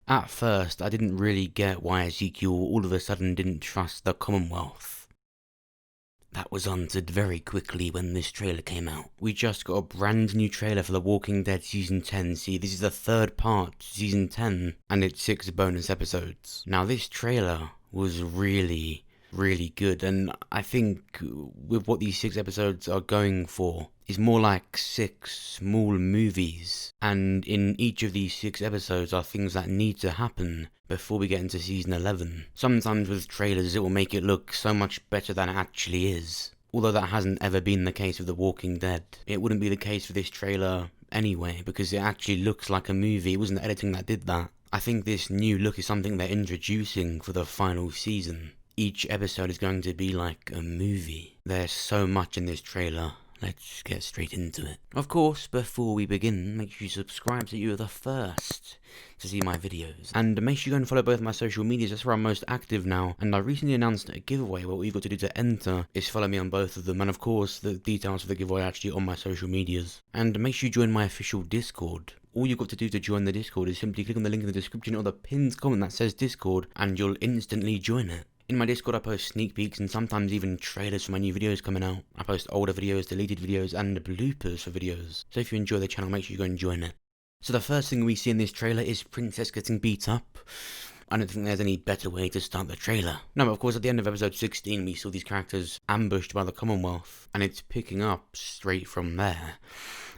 At first, I didn't really get why Ezekiel all of a sudden didn't trust the Commonwealth. That was answered very quickly when this trailer came out. We just got a brand new trailer for The Walking Dead Season 10. See, this is the third part to Season 10, and it's 6 bonus episodes. Now, this trailer was really good, and I think with what these 6 episodes are going for is more like 6 small movies, and in each of these 6 episodes are things that need to happen before we get into season 11. Sometimes with trailers it will make it look so much better than it actually is, although that hasn't ever been the case with The Walking Dead. It wouldn't be the case for this trailer anyway, because it actually looks like a movie. It wasn't the editing that did that. I think this new look is something they're introducing for the final season. Each episode is going to be like a movie. There's so much in this trailer. Let's get straight into it. Of course, before we begin, make sure you subscribe so you're the first to see my videos. And make sure you go and follow both my social medias, that's where I'm most active now. And I recently announced a giveaway. What you've got to do to enter is follow me on both of them. And of course, the details for the giveaway are actually on my social medias. And make sure you join my official Discord. All you've got to do to join the Discord is simply click on the link in the description or the pinned comment that says Discord, and you'll instantly join it. In my Discord I post sneak peeks and sometimes even trailers for my new videos coming out. I post older videos, deleted videos, and bloopers for videos. So if you enjoy the channel, make sure you go and join it. So the first thing we see in this trailer is Princess getting beat up. I don't think there's any better way to start the trailer. No, of course, at the end of episode 16, we saw these characters ambushed by the Commonwealth, and it's picking up straight from there.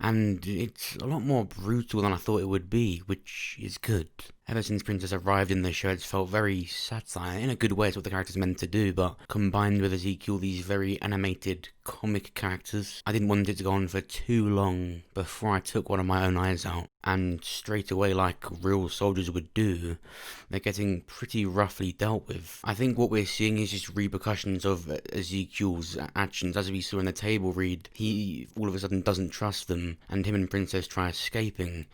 And it's a lot more brutal than I thought it would be, which is good. Ever since Princess arrived in the show, it's felt very satire. In a good way, it's what the character's meant to do, but combined with Ezekiel, these very animated comic characters, I didn't want it to go on for too long before I took one of my own eyes out. And straight away, like real soldiers would do, they're getting pretty roughly dealt with. I think what we're seeing is just repercussions of Ezekiel's actions. As we saw in the table read, he all of a sudden doesn't trust them, and him and Princess try escaping.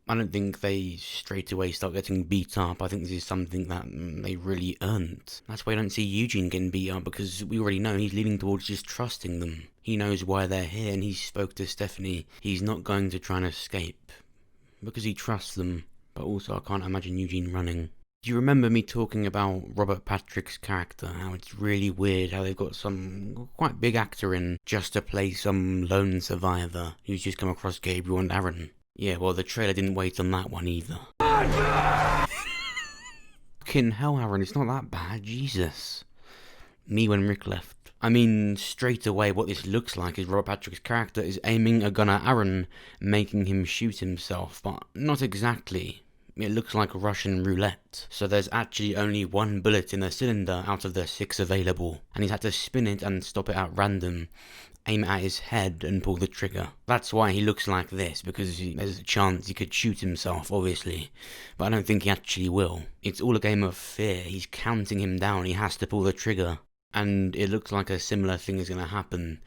I don't think they straight away start getting beat up. I think this is something that they really earned. That's why I don't see Eugene getting beat up, because we already know he's leaning towards just trusting them. He knows why they're here, and he spoke to Stephanie. He's not going to try and escape, because he trusts them, but also I can't imagine Eugene running. Do you remember me talking about Robert Patrick's character, how it's really weird how they've got some quite big actor in just to play some lone survivor who's just come across Gabriel and Aaron? Yeah, well, the trailer didn't wait on that one either. Fucking hell, Aaron, it's not that bad, Jesus. Me when Rick left. I mean, straight away what this looks like is Robert Patrick's character is aiming a gun at Aaron, making him shoot himself, but not exactly. It looks like Russian roulette. So there's actually only one bullet in the cylinder out of the 6 available, and he's had to spin it and stop it at random, aim at his head and pull the trigger. That's why he looks like this, because there's a chance he could shoot himself, obviously, but I don't think he actually will. It's all a game of fear. He's counting him down, he has to pull the trigger, and it looks like a similar thing is going to happen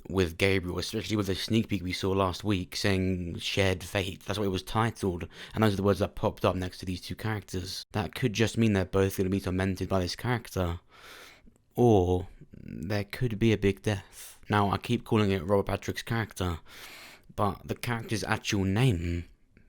with Gabriel, especially with the sneak peek we saw last week saying shared fate. That's what it was titled, and those are the words that popped up next to these 2 characters. That could just mean they're both going to be tormented by this character, or there could be a big death. Now, I keep calling it Robert Patrick's character, but the character's actual name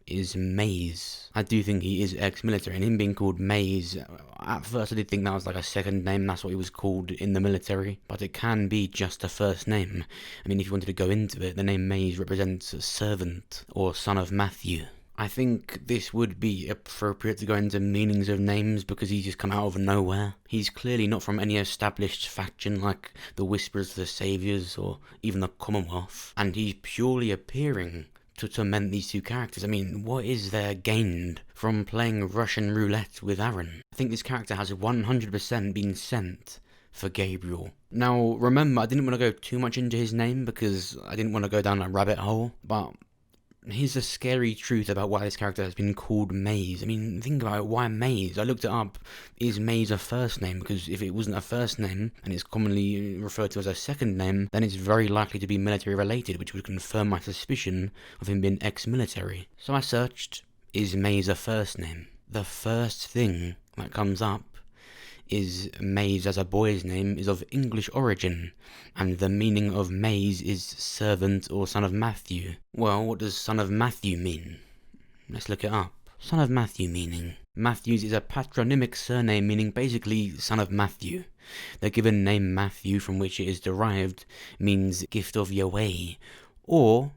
is Maze. I do think he is ex-military, and him being called Maze, at first I did think that was like a second name, that's what he was called in the military, but it can be just a first name. I mean, if you wanted to go into it, the name Maze represents a servant, or son of Matthew. I think this would be appropriate to go into meanings of names because he's just come out of nowhere. He's clearly not from any established faction like the Whisperers, the Saviours, or even the Commonwealth, and he's purely appearing to torment these 2 characters. I mean, what is there gained from playing Russian roulette with Aaron? I think this character has 100% been sent for Gabriel. Now, remember, I didn't want to go too much into his name because I didn't want to go down a rabbit hole, but here's the scary truth about why this character has been called Maze. I mean, think about it, why Maze? I looked it up. Is Maze a first name? Because if it wasn't a first name, and it's commonly referred to as a second name, then it's very likely to be military related, which would confirm my suspicion of him being ex-military. So I searched, is Maze a first name? The first thing that comes up is Maze as a boy's name is of English origin, and the meaning of Maze is servant or son of Matthew. Well, what does son of Matthew mean? Let's look it up. Son of Matthew meaning. Matthews is a patronymic surname meaning basically son of Matthew. The given name Matthew, from which it is derived, means gift of Yahweh, or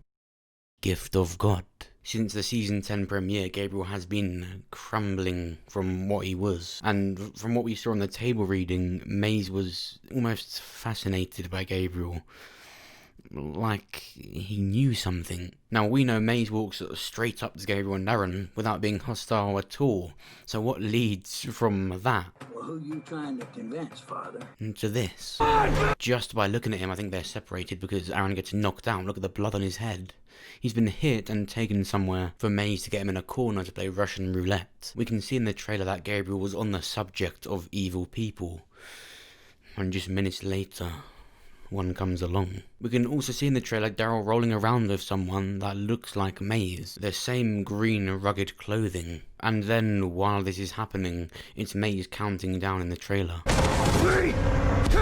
gift of God. Since the season 10 premiere, Gabriel has been crumbling from what he was, and from what we saw on the table reading, Maze was almost fascinated by Gabriel, like he knew something. Now we know Maze walks straight up to Gabriel and Aaron without being hostile at all, so what leads from that? Well, who you trying to convince, Father? To this. Just by looking at him, I think they're separated because Aaron gets knocked out. Look at the blood on his head. He's been hit and taken somewhere for Maze to get him in a corner to play Russian roulette. We can see in the trailer that Gabriel was on the subject of evil people, and just minutes later, one comes along. We can also see in the trailer Daryl rolling around with someone that looks like Maze, the same green rugged clothing. And then, while this is happening, it's Maze counting down in the trailer. 3, 2,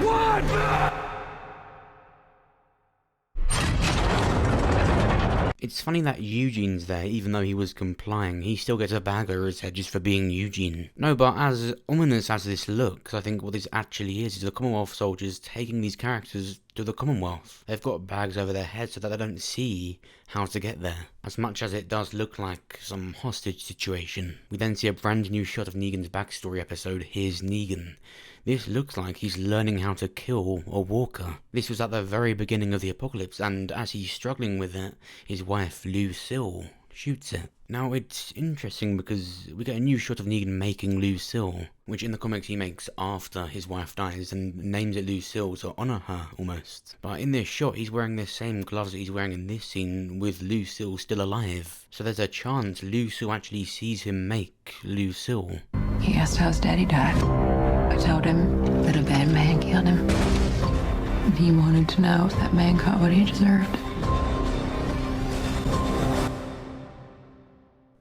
1! It's funny that Eugene's there, even though he was complying. He still gets a bag over his head just for being Eugene. No, but as ominous as this looks, I think what this actually is the Commonwealth soldiers taking these characters to the Commonwealth. They've got bags over their heads so that they don't see how to get there, as much as it does look like some hostage situation. We then see a brand new shot of Negan's backstory episode, Here's Negan. This looks like he's learning how to kill a walker. This was at the very beginning of the apocalypse, and as he's struggling with it, his wife Lucille shoots it. Now it's interesting because we get a new shot of Negan making Lucille, which in the comics he makes after his wife dies and names it Lucille to honour her almost. But in this shot he's wearing the same gloves that he's wearing in this scene with Lucille still alive. So there's a chance Lucille actually sees him make Lucille. He asked how his daddy died. I told him that a bad man killed him. And he wanted to know if that man got what he deserved.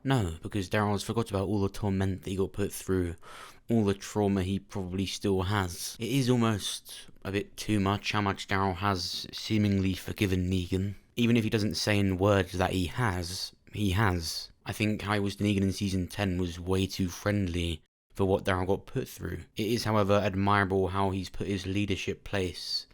No, because Daryl's forgot about all the torment that he got put through, all the trauma he probably still has. It is almost a bit too much how much Daryl has seemingly forgiven Negan. Even if he doesn't say in words that he has, he has. I think how he was to Negan in season 10 was way too friendly for what Daryl got put through. It is, however, admirable how he's put his leadership place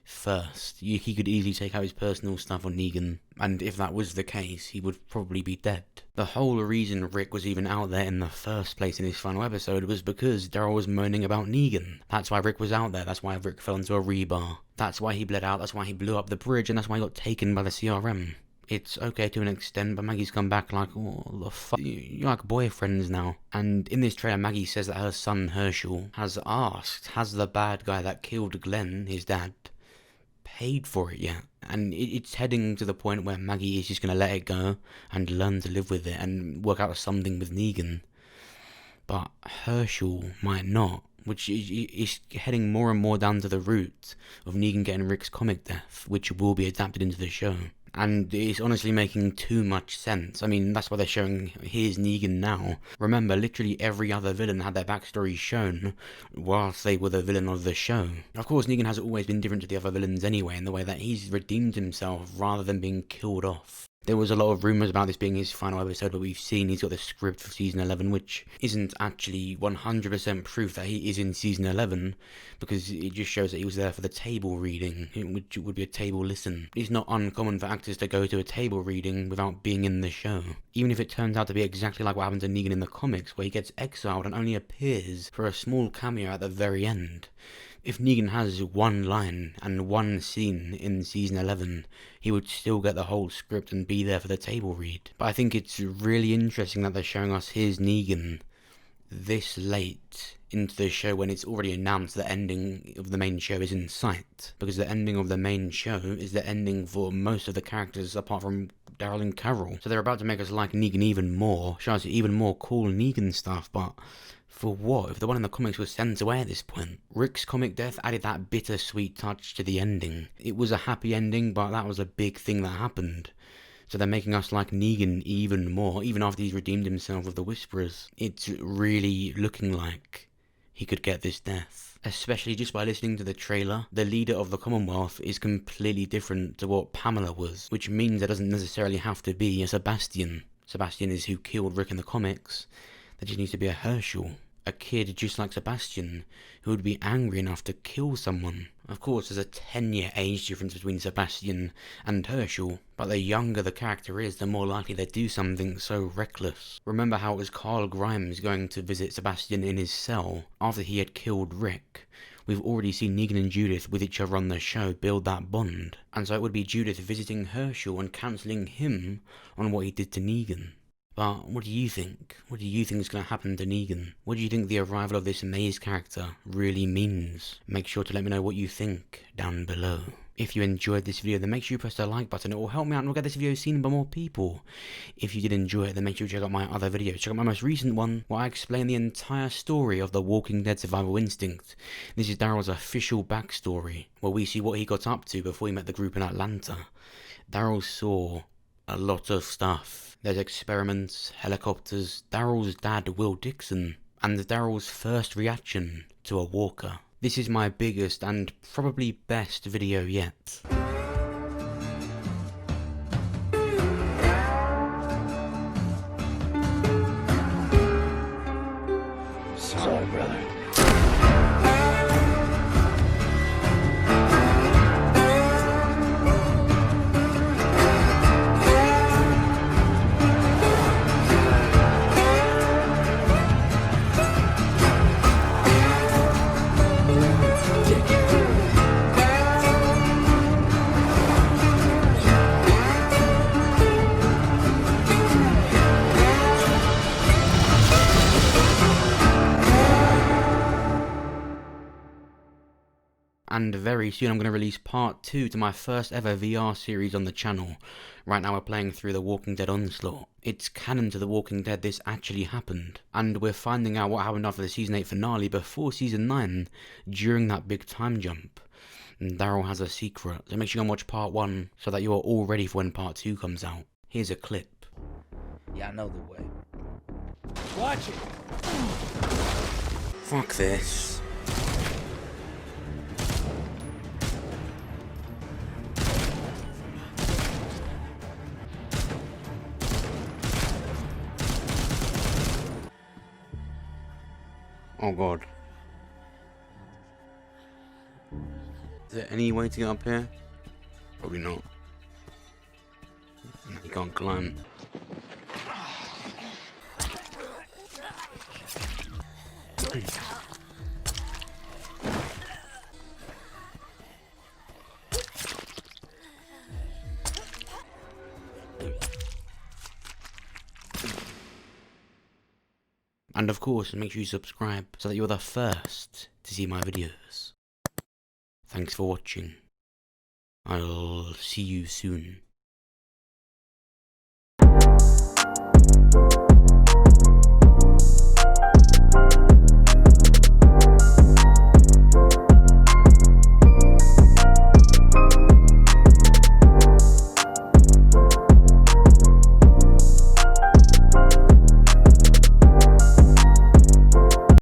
first. He could easily take out his personal stuff on Negan, and if that was the case, he would probably be dead. The whole reason Rick was even out there in the first place in his final episode was because Daryl was moaning about Negan. That's why Rick was out there, that's why Rick fell into a rebar. That's why he bled out, that's why he blew up the bridge, and that's why he got taken by the CRM. It's okay to an extent, but Maggie's come back like, oh, the fuck, you're like boyfriends now. And in this trailer, Maggie says that her son Herschel has asked, has the bad guy that killed Glenn, his dad, paid for it yet? And it's heading to the point where Maggie is just going to let it go and learn to live with it and work out something with Negan. But Herschel might not, which is heading more and more down to the route of Negan getting Rick's comic death, which will be adapted into the show. And it's honestly making too much sense. I mean, that's why they're showing Here's Negan now. Remember, literally every other villain had their backstory shown whilst they were the villain of the show. Of course, Negan has always been different to the other villains anyway, in the way that he's redeemed himself rather than being killed off. There was a lot of rumours about this being his final episode, but we've seen he's got the script for season 11, which isn't actually 100% proof that he is in season 11, because it just shows that he was there for the table reading, which would be a table listen. It's not uncommon for actors to go to a table reading without being in the show, even if it turns out to be exactly like what happened to Negan in the comics, where he gets exiled and only appears for a small cameo at the very end. If Negan has one line and one scene in season 11, he would still get the whole script and be there for the table read. But I think it's really interesting that they're showing us Here's Negan this late into the show when it's already announced the ending of the main show is in sight. Because the ending of the main show is the ending for most of the characters apart from Daryl and Carol. So they're about to make us like Negan even more, show us even more cool Negan stuff, but for what, if the one in the comics was sent away at this point? Rick's comic death added that bittersweet touch to the ending. It was a happy ending, but that was a big thing that happened. So they're making us like Negan even more, even after he's redeemed himself with the Whisperers. It's really looking like he could get this death. Especially just by listening to the trailer, the leader of the Commonwealth is completely different to what Pamela was, which means there doesn't necessarily have to be a Sebastian. Sebastian is who killed Rick in the comics. There just needs to be a Herschel. A kid just like Sebastian, who would be angry enough to kill someone. Of course, there's a 10-year age difference between Sebastian and Herschel, but the younger the character is, the more likely they do something so reckless. Remember how it was Carl Grimes going to visit Sebastian in his cell after he had killed Rick? We've already seen Negan and Judith with each other on the show build that bond, and so it would be Judith visiting Herschel and counselling him on what he did to Negan. But what do you think? What do you think is going to happen to Negan? What do you think the arrival of this Maze character really means? Make sure to let me know what you think down below. If you enjoyed this video, then make sure you press the like button. It will help me out and we'll get this video seen by more people. If you did enjoy it, then make sure you check out my other videos. Check out my most recent one, where I explain the entire story of the Walking Dead survival instinct. This is Daryl's official backstory, where we see what he got up to before he met the group in Atlanta. Daryl saw a lot of stuff. There's experiments, helicopters, Daryl's dad Will Dixon, and Daryl's first reaction to a walker. This is my biggest and probably best video yet. Sorry, brother. And very soon I'm going to release part 2 to my first ever VR series on the channel. Right now we're playing through The Walking Dead Onslaught. It's canon to The Walking Dead this actually happened. And we're finding out what happened after the Season 8 finale before Season 9 during that big time jump. And Daryl has a secret, so make sure you go and watch part 1 so that you are all ready for when part 2 comes out. Here's a clip. Yeah, I know the way. Watch it! Fuck this. Oh god. Is there any way to get up here? Probably not. You can't climb. And of course, make sure you subscribe so that you're the first to see my videos. Thanks for watching. I'll see you soon.